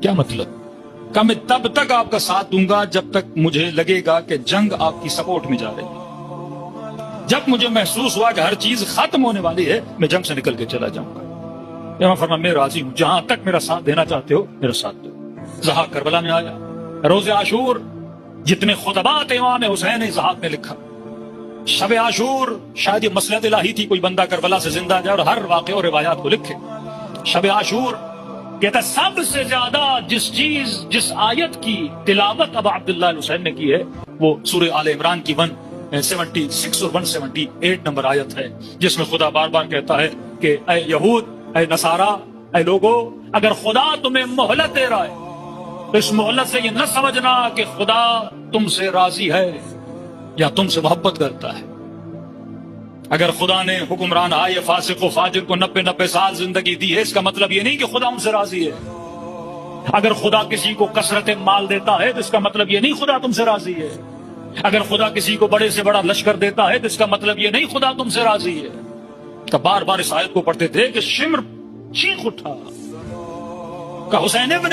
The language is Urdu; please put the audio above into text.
کیا مطلب؟ کہ میں تب تک آپ کا ساتھ دوں گا جب تک مجھے لگے گا کہ جنگ آپ کی سپورٹ میں جا رہی ہے۔ جب مجھے محسوس ہوا کہ ہر چیز ختم ہونے والی ہے میں جنگ سے نکل کے چلا جاؤں گا۔ امام فرمایا میں راضی ہوں، جہاں تک میرا ساتھ دینا چاہتے ہو میرا ساتھ دو۔ زحاق کربلا میں آیا، روز عاشور جتنے خطبات امام حسین زحاق نے لکھا، شب عاشور شاید یہ مصلحت الہی تھی کوئی بندہ کربلا سے زندہ جائے اور ہر واقعہ اور روایات کو لکھے۔ شب عاشور کہتا ہے سب سے زیادہ جس آیت کی تلاوت ابا عبداللہ حسین نے کی ہے وہ سورہ آل عمران کی 176 اور 178 نمبر آیت ہے، جس میں خدا بار بار کہتا ہے کہ اے یہود، اے نصارا، اے لوگو، اگر خدا تمہیں مہلت دے رہا ہے تو اس مہلت سے یہ نہ سمجھنا کہ خدا تم سے راضی ہے یا تم سے محبت کرتا ہے۔ اگر خدا نے حکمران آئے فاسق و فاجر کو 90 سال زندگی دی ہے، اس کا مطلب یہ نہیں کہ خدا ان سے راضی ہے۔ اگر خدا کسی کو کثرت مال دیتا ہے تو اس کا مطلب یہ نہیں خدا تم سے راضی ہے۔ اگر خدا کسی کو بڑے سے بڑا لشکر دیتا ہے تو اس کا مطلب یہ نہیں خدا تم سے راضی ہے۔ تو بار بار اس آیت کو پڑھتے تھے کہ شمر چیخ اٹھا کہ حسین ابن